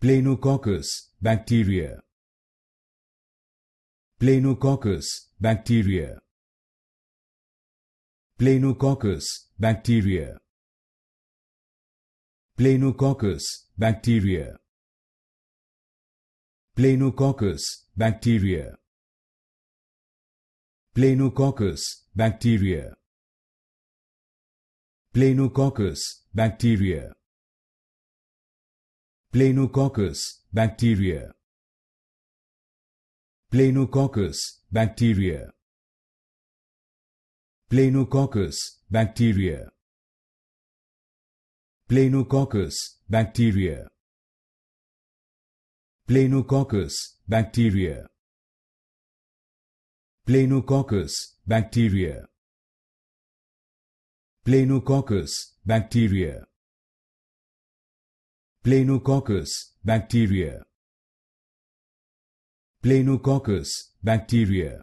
Planococcus Bacteria. Planococcus Bacteria. Planococcus Bacteria. Planococcus Bacteria. Planococcus Bacteria. Planococcus Bacteria. Planococcus Bacteria. Planococcus Bacteria. Planococcus Bacteria. Planococcus Bacteria. Planococcus Bacteria. Planococcus Bacteria. Planococcus Bacteria. Planococcus Bacteria. Planococcus Bacteria. Planococcus Bacteria.